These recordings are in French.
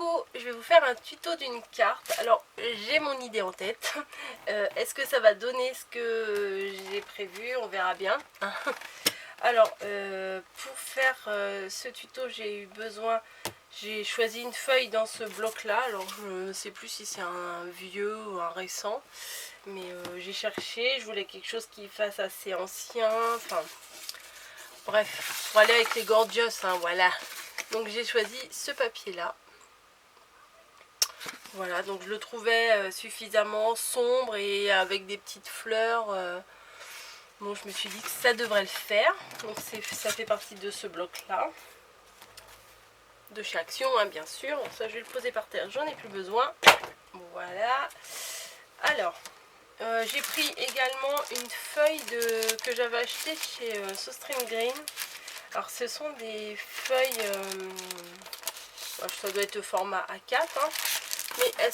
coucou, je vais vous faire un tuto d'une carte. Alors j'ai mon idée en tête. Est-ce que ça va donner ce que j'ai prévu? On verra bien. Alors pour faire ce tuto, j'ai choisi une feuille dans ce bloc là. Alors je ne sais plus si c'est un vieux ou un récent, mais j'ai cherché, je voulais quelque chose qui fasse assez ancien, enfin bref, pour aller avec les gorgeous, hein, voilà. Donc j'ai choisi ce papier là. Voilà, donc je le trouvais suffisamment sombre et avec des petites fleurs. Bon, je me suis dit que ça devrait le faire. Donc ça fait partie de ce bloc là. De chez Action, hein, bien sûr. Donc ça, je vais le poser par terre, j'en ai plus besoin. Voilà. Alors, j'ai pris également une feuille que j'avais achetée chez Sostrine Green. Alors ce sont des feuilles, ça doit être format A4, hein, mais elles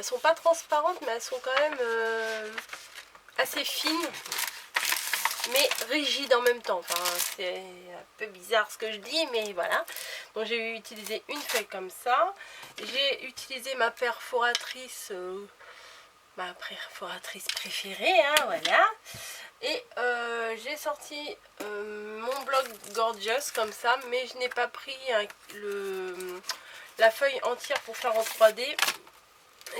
sont pas transparentes, mais elles sont quand même assez fines, mais rigides en même temps. Enfin, c'est un peu bizarre ce que je dis, mais voilà. Donc j'ai utilisé une feuille comme ça. J'ai utilisé ma perforatrice, préférée, hein, voilà. Et j'ai sorti mon bloc Gorgeous comme ça, mais je n'ai pas pris la feuille entière pour faire en 3D.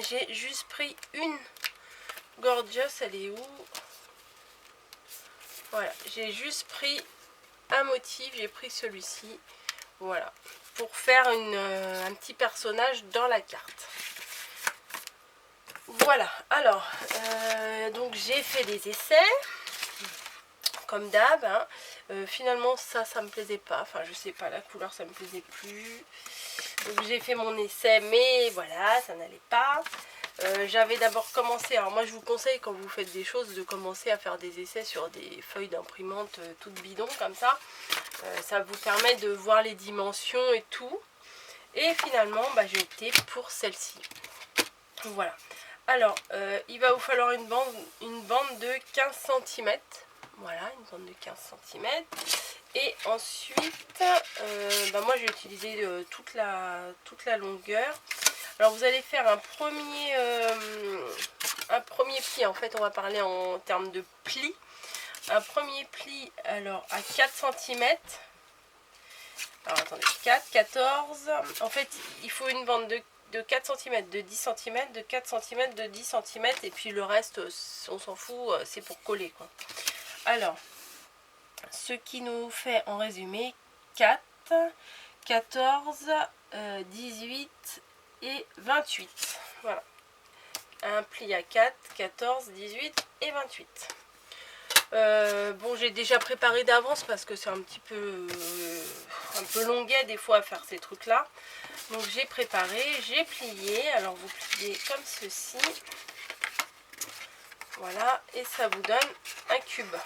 J'ai juste pris une Gorgeous, elle est où? Voilà, j'ai juste pris un motif, j'ai pris celui-ci, voilà, pour faire un petit personnage dans la carte. Voilà, alors, donc j'ai fait des essais. Comme d'hab, hein. Finalement ça me plaisait pas, enfin je sais pas, la couleur ça me plaisait plus, donc j'ai fait mon essai, mais voilà, ça n'allait pas. J'avais d'abord commencé, alors moi je vous conseille quand vous faites des choses de commencer à faire des essais sur des feuilles d'imprimante toutes bidons comme ça. Ça vous permet de voir les dimensions et tout, et finalement j'ai opté pour celle-ci. Voilà, alors il va vous falloir une bande de 15 cm. Voilà, une bande de 15 cm. Et ensuite, moi j'ai utilisé toute la longueur. Alors vous allez faire un premier pli. En fait, on va parler en termes de pli. Un premier pli, alors à 4 cm. Alors attendez, 4, 14. En fait, il faut une bande de 4 cm, de 10 cm, de 4 cm, de 10 cm. Et puis le reste, on s'en fout, c'est pour coller, quoi. Alors, ce qui nous fait en résumé 4, 14, 18 et 28. Voilà. Un pli à 4, 14, 18 et 28. Bon, j'ai déjà préparé d'avance parce que c'est un peu longuet des fois à faire ces trucs là. Donc j'ai préparé, j'ai plié. Alors vous pliez comme ceci. Voilà, et ça vous donne un cube.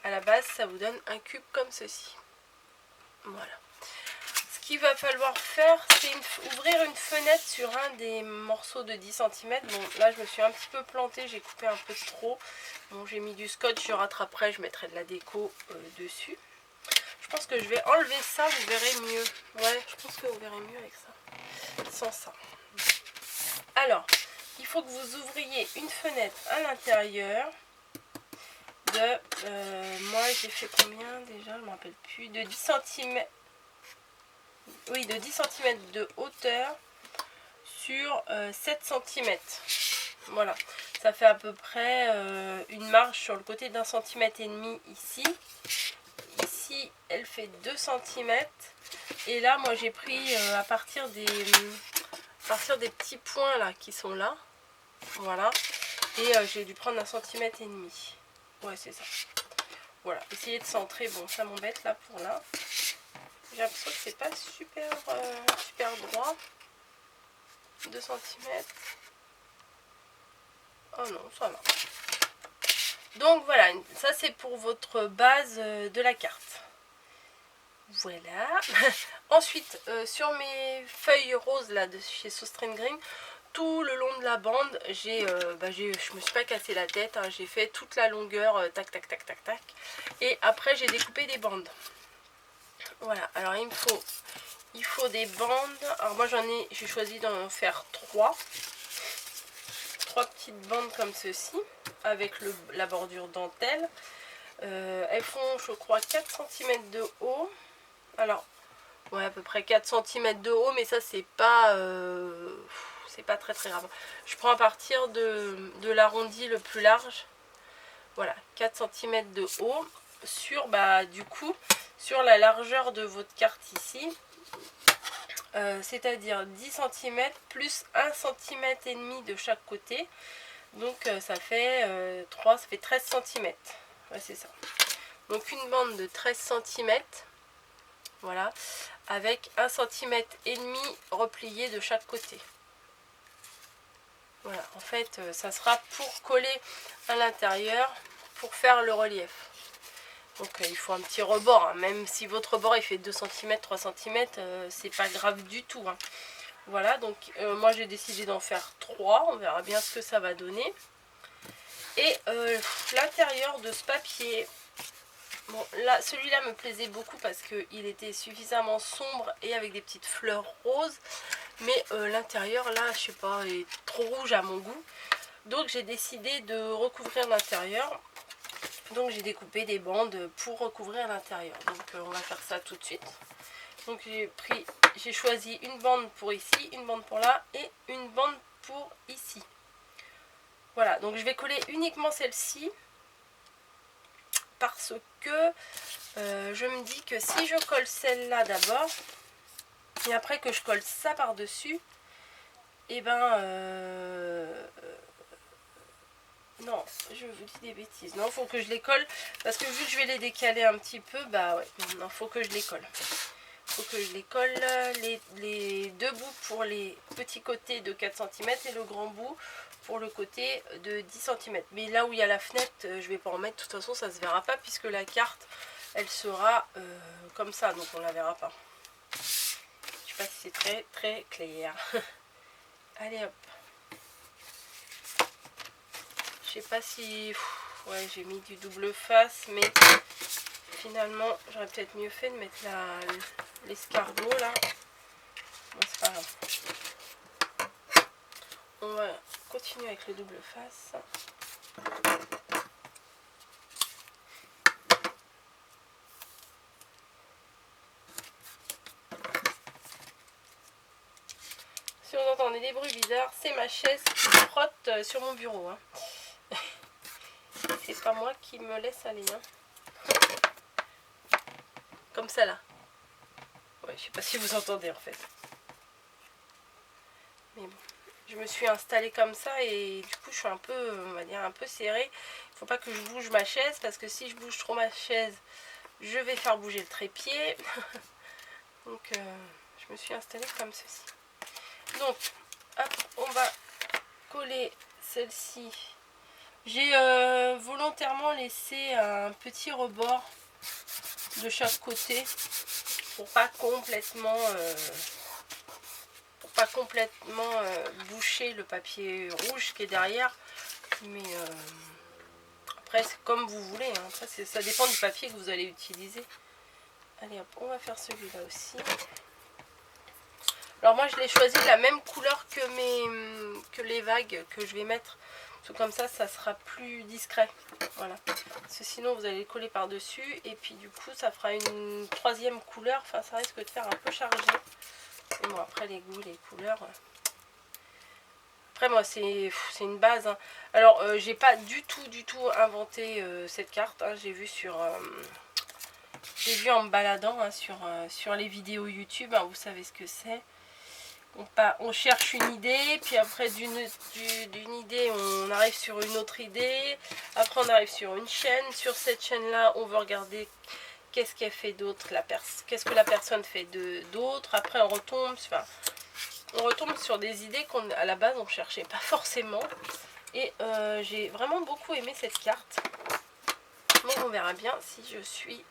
À la base, ça vous donne un cube comme ceci. Voilà. Ce qu'il va falloir faire, c'est ouvrir une fenêtre sur un des morceaux de 10 cm. Bon, là, je me suis un petit peu plantée, j'ai coupé un peu trop. Bon, j'ai mis du scotch, je rattraperai, je mettrai de la déco dessus. Je pense que je vais enlever ça, vous verrez mieux. Ouais, je pense que vous verrez mieux avec ça. Sans ça. Alors, il faut que vous ouvriez une fenêtre à l'intérieur. Moi j'ai fait combien déjà, je ne me rappelle plus, de 10 cm, oui, de 10 cm de hauteur sur 7 cm. Voilà, ça fait à peu près une marge sur le côté d'1,5 cm ici. Ici elle fait 2 cm, et là moi j'ai pris à partir des petits points là qui sont là, voilà, et j'ai dû prendre 1,5 cm. Ouais, c'est ça. Voilà, essayez de centrer. Bon, ça m'embête là pour là. J'ai l'impression que c'est pas super droit. 2 cm. Oh non, ça va. Donc voilà, ça c'est pour votre base de la carte. Voilà. Ensuite, sur mes feuilles roses là de chez Sostrine Green, tout le long de la bande, je me suis pas cassé la tête, hein, j'ai fait toute la longueur, tac tac tac tac tac, et après j'ai découpé des bandes. Voilà, alors il faut niveau des bandes, alors moi j'ai choisi d'en faire 3 petites bandes comme ceci, avec la bordure dentelle. Elles font, je crois, 4 cm de haut. Alors, ouais, à peu près 4 cm de haut, mais ça, c'est pas très très grave. Je prends à partir de l'arrondi le plus large. Voilà, 4 cm de haut sur, du coup, sur la largeur de votre carte ici. C'est-à-dire 10 cm plus 1 cm et demi de chaque côté. Donc ça fait 3, ça fait 13 cm. Ouais, c'est ça. Donc une bande de 13 cm. Voilà. Avec 1 cm et demi replié de chaque côté. Voilà. En fait, ça sera pour coller à l'intérieur, pour faire le relief. Donc il faut un petit rebord, hein. Même si votre rebord il fait 2 cm, 3 cm, c'est pas grave du tout, hein. Voilà, donc moi j'ai décidé d'en faire 3, on verra bien ce que ça va donner. Et l'intérieur de ce papier, bon là celui-là me plaisait beaucoup parce qu'il était suffisamment sombre et avec des petites fleurs roses. Mais l'intérieur là, je sais pas, est trop rouge à mon goût. Donc j'ai décidé de recouvrir l'intérieur. Donc j'ai découpé des bandes pour recouvrir l'intérieur. Donc on va faire ça tout de suite. Donc j'ai choisi une bande pour ici, une bande pour là et une bande pour ici. Voilà, donc je vais coller uniquement celle-ci parce que je me dis que si je colle celle-là d'abord et après que je colle ça par-dessus, et non, je vous dis des bêtises. Non, il faut que je les colle. Parce que vu que je vais les décaler un petit peu, bah ouais, non, faut que je les colle. Faut que je les colle, les deux bouts pour les petits côtés de 4 cm et le grand bout pour le côté de 10 cm. Mais là où il y a la fenêtre, je vais pas en mettre. De toute façon, ça se verra pas puisque la carte, elle sera comme ça. Donc on la verra pas. Je sais pas si c'est très très clair. Allez hop. Je sais pas si... Ouais, j'ai mis du double face, mais finalement, j'aurais peut-être mieux fait de mettre l'escargot là. Bon, c'est pas grave. On va continuer avec le double face. Si on entendait des bruits bizarres, c'est ma chaise qui frotte sur mon bureau, hein. C'est pas moi qui me laisse aller, hein. Comme ça là. Ouais, je sais pas si vous entendez en fait. Mais bon, je me suis installée comme ça et du coup je suis un peu, on va dire, un peu serrée. Il faut pas que je bouge ma chaise parce que si je bouge trop ma chaise, je vais faire bouger le trépied. Donc je me suis installée comme ceci. Donc, hop, on va coller celle-ci. J'ai volontairement laissé un petit rebord de chaque côté pour pas complètement boucher le papier rouge qui est derrière. Mais après c'est comme vous voulez, hein. Après, ça dépend du papier que vous allez utiliser. Allez hop, on va faire celui-là aussi. Alors moi je l'ai choisi de la même couleur que les vagues que je vais mettre. Parce que comme ça, ça sera plus discret. Voilà. Parce que sinon vous allez le coller par dessus. Et puis du coup ça fera une troisième couleur. Enfin ça risque de faire un peu chargé. Et bon après les goûts, les couleurs. Après moi c'est une base, hein. Alors j'ai pas du tout inventé cette carte, hein. J'ai vu en me baladant, hein, sur les vidéos YouTube, hein, vous savez ce que c'est. On cherche une idée, puis après d'une idée on arrive sur une autre idée, après on arrive sur une chaîne, sur cette chaîne là on veut regarder qu'est-ce qu'elle fait d'autre, qu'est-ce que la personne fait d'autre, après on retombe sur des idées qu'à la base on ne cherchait pas forcément. Et j'ai vraiment beaucoup aimé cette carte, mais on verra bien si je suis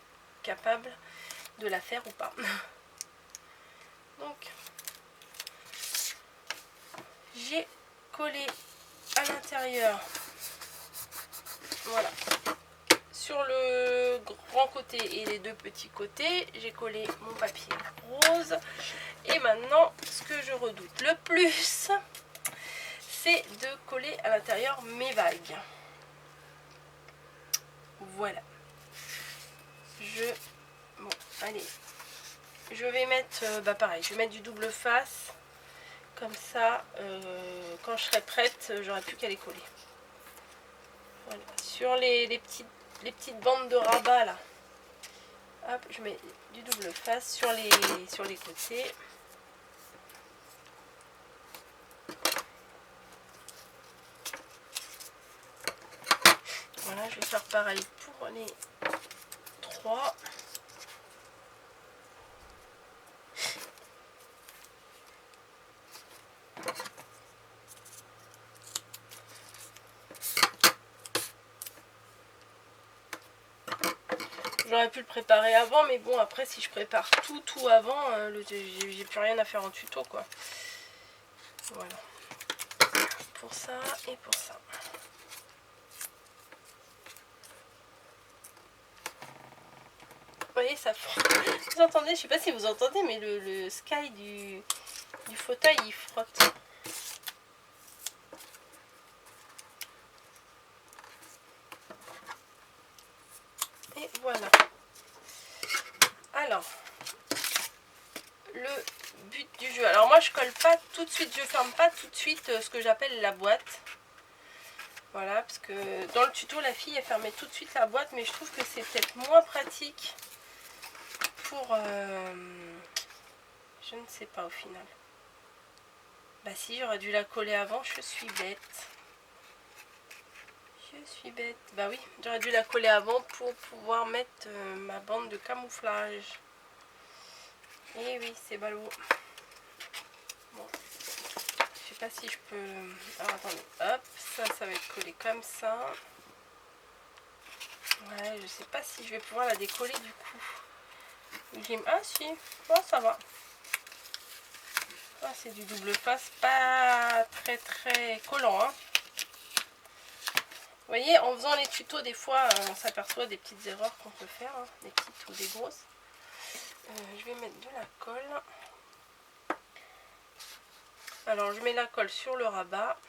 capable de la faire ou pas. Donc j'ai collé à l'intérieur, voilà, sur le grand côté et les deux petits côtés, j'ai collé mon papier rose. Et Et maintenant, ce que je redoute le plus, c'est de coller à l'intérieur mes vagues. Voilà. Bon, allez. Je vais mettre, pareil, je vais mettre du double face. Comme ça, quand je serai prête, j'aurai plus qu'à les coller. Voilà. Sur les petites bandes de rabat là. Hop, je mets du double face sur les côtés. Voilà, je vais faire pareil pour les 3. J'aurais pu le préparer avant, mais bon, après, si je prépare tout avant, j'ai plus rien à faire en tuto, quoi. Voilà. Pour ça et pour ça. Vous voyez, ça frotte. Vous entendez, je sais pas si vous entendez, mais le sky du fauteuil, il frotte. Et voilà. Alors, le but du jeu. Alors moi, je colle pas tout de suite, je ferme pas tout de suite ce que j'appelle la boîte. Voilà, parce que dans le tuto, la fille, elle fermait tout de suite la boîte, mais je trouve que c'est peut-être moins pratique pour... je ne sais pas au final. Bah si, j'aurais dû la coller avant, je suis bête. Je suis bête. Bah oui, j'aurais dû la coller avant pour pouvoir mettre ma bande de camouflage. Et oui, c'est ballot. Bon. Je sais pas si je peux... Alors attendez, hop, ça va être collé comme ça. Ouais, je sais pas si je vais pouvoir la décoller du coup. Ah si, oh, ça va. Ah, c'est du double face, pas très collant, hein. Vous voyez, en faisant les tutos, des fois, on s'aperçoit des petites erreurs qu'on peut faire, hein, des petites ou des grosses. Je vais mettre de la colle. Alors, je mets la colle sur le rabat.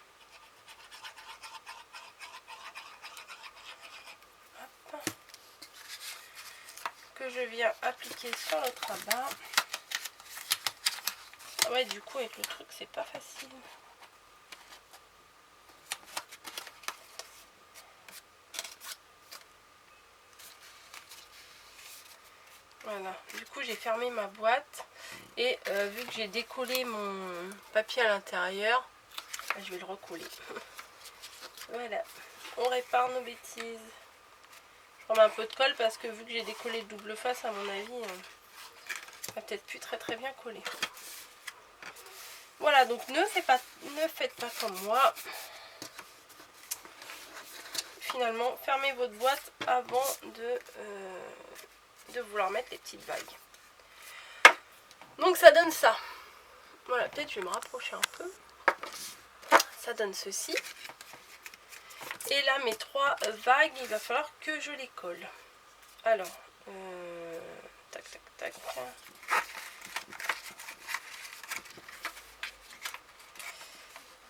Hop. Que je viens appliquer sur l'autre rabat. Ah ouais, du coup, avec le truc, c'est pas facile. Voilà, du coup j'ai fermé ma boîte et vu que j'ai décollé mon papier à l'intérieur, je vais le recoller. Voilà, on répare nos bêtises. Je remets un peu de colle parce que vu que j'ai décollé le double face, à mon avis, ça va peut-être plus très bien coller. Voilà, donc ne faites pas comme moi. Finalement, fermez votre boîte avant de vouloir mettre les petites vagues. Donc ça donne ça. Voilà, peut-être je vais me rapprocher un peu. Ça donne ceci. Et là, mes 3 vagues, il va falloir que je les colle. Alors, tac.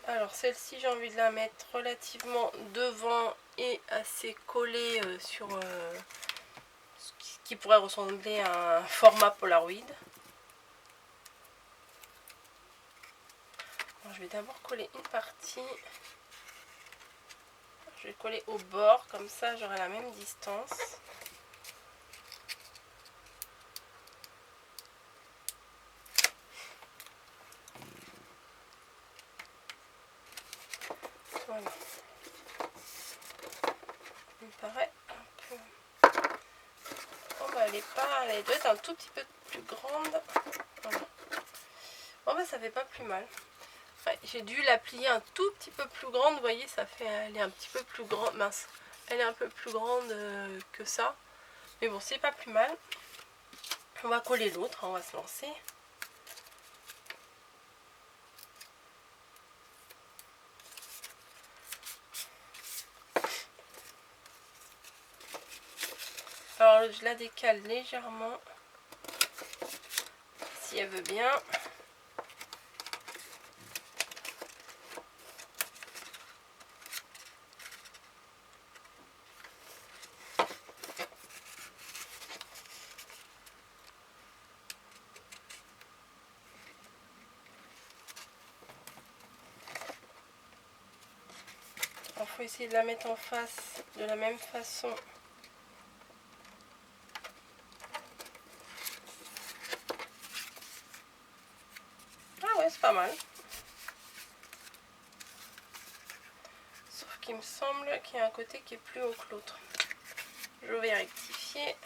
Alors, celle-ci, j'ai envie de la mettre relativement devant et assez collée sur ce qui pourrait ressembler à un format Polaroid. Alors, je vais d'abord coller une partie. Je vais coller au bord, comme ça j'aurai la même distance. Voilà. Il me paraît un peu... Oh bah elle doit être un tout petit peu plus grande. Voilà. Bon bah ça fait pas plus mal. Ouais, j'ai dû la plier un tout petit peu plus grande, vous voyez, ça fait, elle est un petit peu plus grande, mince, elle est un peu plus grande que ça, mais bon, c'est pas plus mal. On va coller l'autre, on va se lancer. Alors je la décale légèrement, si elle veut bien. faut essayer de la mettre en face de la même façon. Ah ouais, c'est pas mal. Sauf qu'il me semble qu'il y a un côté qui est plus haut que l'autre. Je vais rectifier.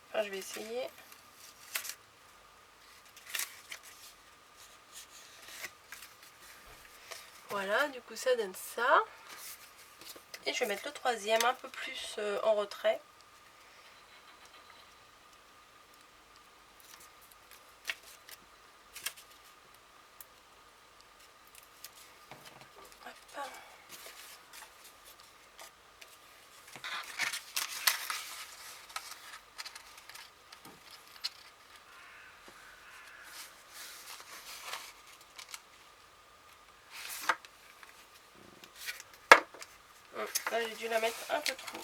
Enfin, je vais essayer. Voilà, du coup ça donne ça. Et je vais mettre le troisième un peu plus en retrait. Hop. Là j'ai dû la mettre un peu trop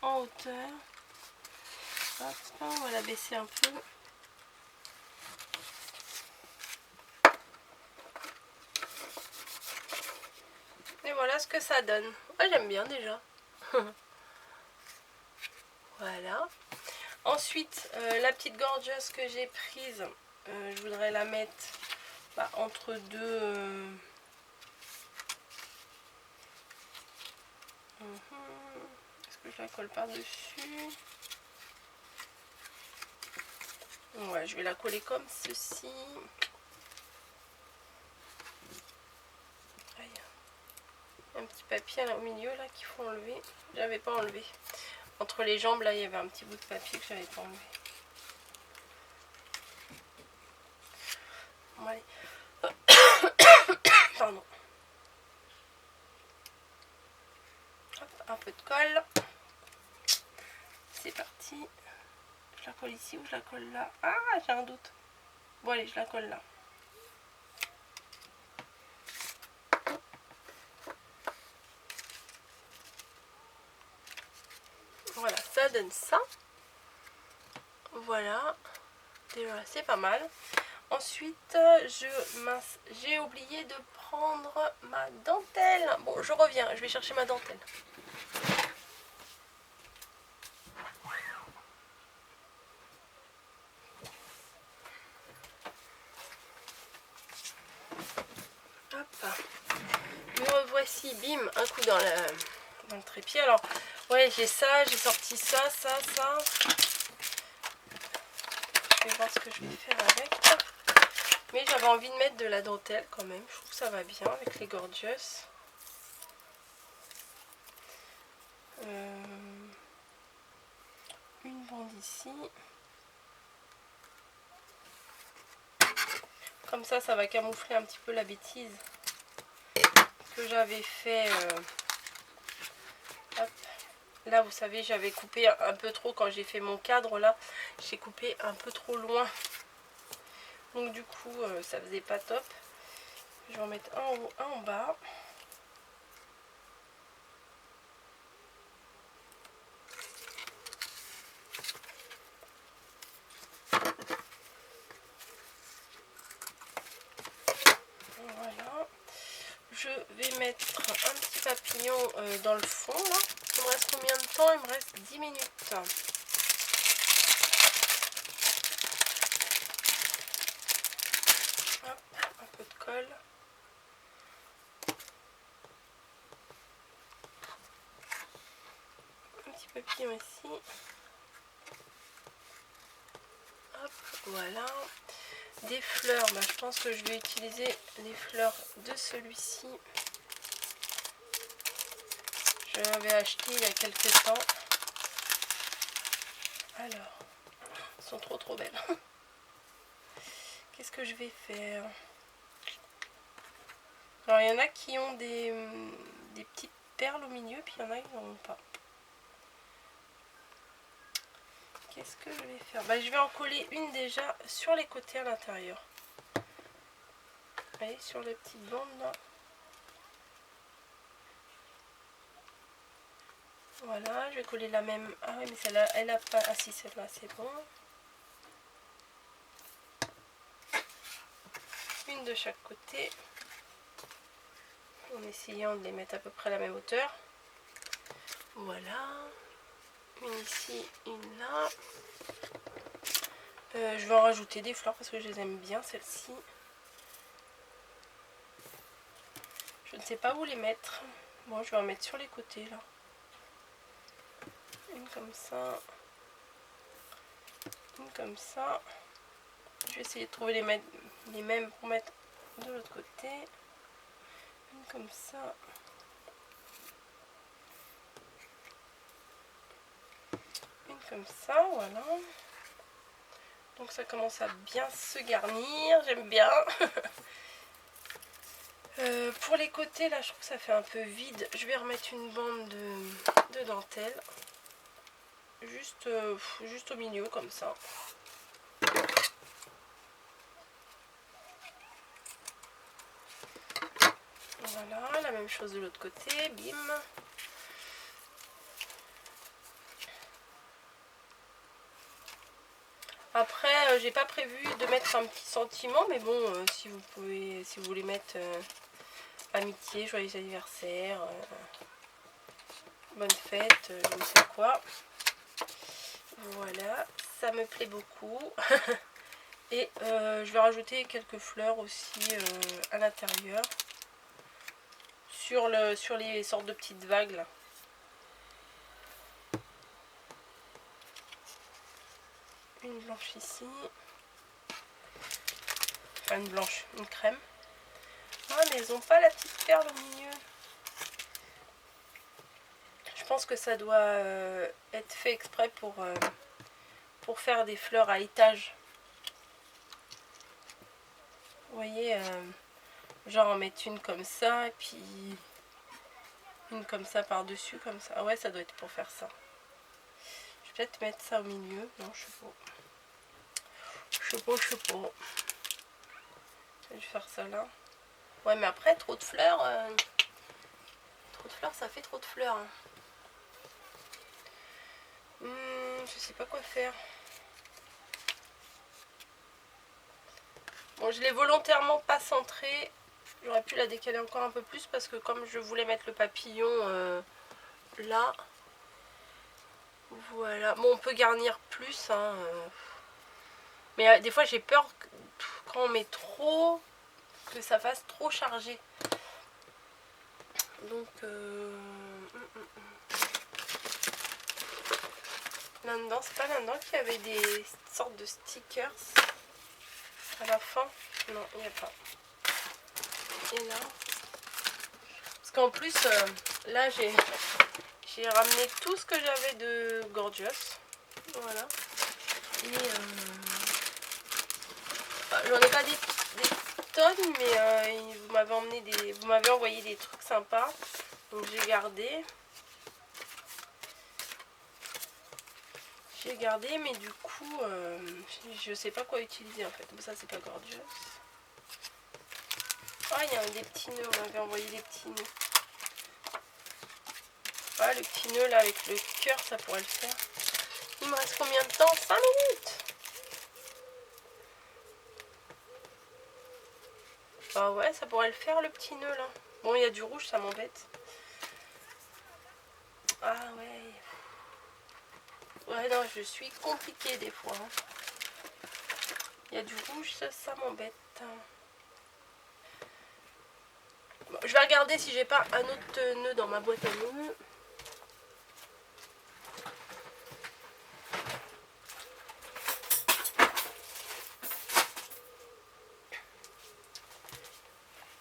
en hauteur. Hop, on va la baisser un peu. Et voilà ce que ça donne. Ah, j'aime bien déjà. Voilà. Ensuite, la petite gorgeuse que j'ai prise, je voudrais la mettre entre deux. Est-ce que je la colle par-dessus? Ouais, je vais la coller comme ceci. Un petit papier là au milieu là qu'il faut enlever. J'avais pas enlevé. Entre les jambes là, il y avait un petit bout de papier que j'avais pas enlevé. Bon, allez. Pardon. Hop, un peu de colle. C'est parti. Je la colle ici ou je la colle là? Ah, j'ai un doute. Bon allez, je la colle là. Voilà, ça donne ça. Voilà. Déjà, c'est pas mal. Ensuite, j'ai oublié de prendre ma dentelle. Bon, je reviens, je vais chercher ma dentelle. Hop. Me revoici, bim, un coup dans le trépied. Alors, ouais, j'ai ça, j'ai sorti ça. Je vais voir ce que je vais faire avec. Mais j'avais envie de mettre de la dentelle quand même. Je trouve que ça va bien avec les gorgeous. Une bande ici. Comme ça, ça va camoufler un petit peu la bêtise que j'avais fait. Hop. Là, vous savez, j'avais coupé un peu trop quand j'ai fait mon cadre. Là, j'ai coupé un peu trop loin. Donc du coup, ça faisait pas top. Je vais en mettre un en haut, un en bas. Voilà. Je vais mettre un petit papillon dans le fond là. Il me reste combien de temps? Il me reste 10 minutes. Hop, un peu de colle. Un petit papillon ici. Hop, voilà. Des fleurs, je pense que je vais utiliser les fleurs de celui-ci. Je l'avais acheté il y a quelques temps. Alors, elles sont trop belles. Qu'est-ce que je vais faire? Alors, il y en a qui ont des petites perles au milieu, puis il y en a qui n'en ont pas. Qu'est-ce que je vais faire? Je vais en coller une déjà sur les côtés à l'intérieur. Vous voyez, sur les petites bandes là. Voilà, je vais coller la même. Ah oui, mais celle-là, elle a pas. Ah si, celle-là, c'est bon. Une de chaque côté. en essayant de les mettre à peu près à la même hauteur. Voilà, une ici, une là. Je vais en rajouter des fleurs parce que je les aime bien, celles-ci. Je ne sais pas où les mettre. Bon, je vais en mettre sur les côtés là. Une comme ça. Une comme ça. Je vais essayer de trouver les mêmes pour mettre de l'autre côté. Une comme ça. Une comme ça, voilà. Donc ça commence à bien se garnir, j'aime bien. Pour les côtés, là, je trouve que ça fait un peu vide. Je vais remettre une bande de dentelle. Juste au milieu, comme ça. Voilà, la même chose de l'autre côté, bim. Après, j'ai pas prévu de mettre un petit sentiment, mais bon, si vous voulez mettre amitié, joyeux anniversaire, bonne fête, je ne sais quoi. Voilà, ça me plaît beaucoup. Et je vais rajouter quelques fleurs aussi à l'intérieur. Sur les sortes de petites vagues là. Une blanche ici. Enfin une blanche, une crème. Ah mais elles n'ont pas la petite perle au milieu. Je pense que ça doit être fait exprès pour faire des fleurs à étage. Vous voyez, genre en mettre une comme ça et puis une comme ça par dessus comme ça. Ah ouais, ça doit être pour faire ça. Je vais peut-être mettre ça au milieu. Non, je sais pas. Je sais pas. Je vais faire ça là. Ouais, mais après, trop de fleurs, ça fait trop de fleurs. Hein. Je sais pas quoi faire. Bon, je l'ai volontairement pas centré. J'aurais pu la décaler encore un peu plus parce que comme je voulais mettre le papillon là. Voilà. Bon, on peut garnir plus. Hein, mais des fois, j'ai peur quand on met trop, que ça fasse trop chargé. Donc, là-dedans, c'est pas là-dedans qu'il y avait des sortes de stickers à la fin. Non, il n'y a pas. Et là, parce qu'en plus, là, j'ai ramené tout ce que j'avais de Gorgeous. Voilà. Et j'en ai pas des tonnes, mais vous m'avez envoyé des trucs sympas. Donc j'ai gardé. Mais du coup, je sais pas quoi utiliser en fait. Ça, c'est pas Gorgeous. Ah, il y a des petits nœuds. On m'avait envoyé des petits nœuds. Ah, le petit nœud là avec le cœur, ça pourrait le faire. Il me reste combien de temps? 5 minutes. Ah ouais, ça pourrait le faire le petit nœud là. Bon, il y a du rouge, ça m'embête. Ah ouais. Ouais, non, je suis compliquée des fois. Hein. Il y a du rouge, ça m'embête. Bon, je vais regarder si j'ai pas un autre nœud dans ma boîte à nœuds.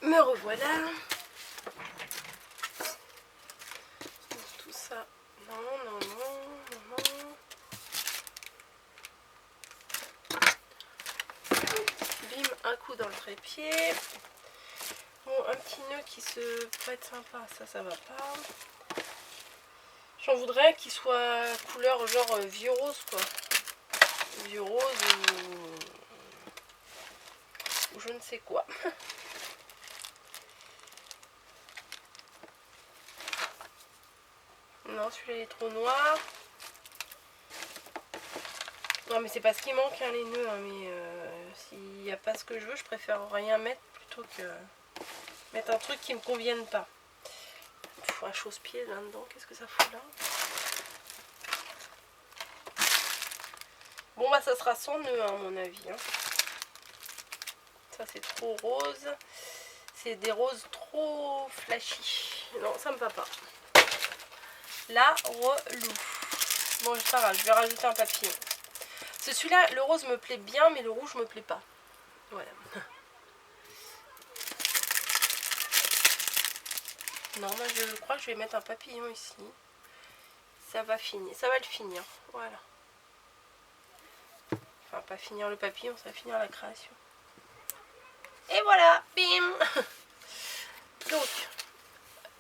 Me revoilà. Tout ça. Non. Bim, un coup dans le trépied. Bon, un petit nœud qui se prête sympa, ça va pas. J'en voudrais qu'il soit couleur genre vieux rose quoi. Vieux rose ou je ne sais quoi. Non, celui-là est trop noir. Non mais c'est pas ce qui manque hein, les nœuds, hein, mais s'il n'y a pas ce que je veux, je préfère rien mettre plutôt que... mettre un truc qui me convienne pas. Pff, un chausse-pied là-dedans, qu'est-ce que ça fout là? Bon bah ça sera sans nœud hein, à mon avis. Hein. Ça c'est trop rose. C'est des roses trop flashy. Non, ça me va pas. La relou. Bon, ça va, je vais rajouter un papillon. Celui-là, le rose me plaît bien, mais le rouge me plaît pas. Voilà. Non, moi je crois que je vais mettre un papillon ici. Ça va finir, ça va le finir. Voilà. Enfin, pas finir le papillon, ça va finir la création. Et voilà, bim. Donc,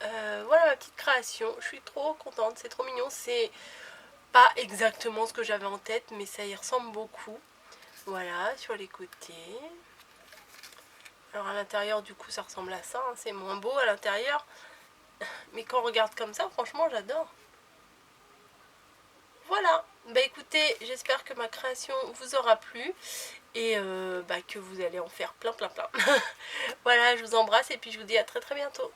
voilà ma petite création. Je suis trop contente, c'est trop mignon. C'est pas exactement ce que j'avais en tête, mais ça y ressemble beaucoup. Voilà, sur les côtés. Alors à l'intérieur, du coup, ça ressemble à ça. Hein. C'est moins beau à l'intérieur. Mais quand on regarde comme ça, franchement, j'adore. Voilà. Bah écoutez, j'espère que ma création vous aura plu. Et que vous allez en faire plein. Voilà, je vous embrasse et puis je vous dis à très bientôt.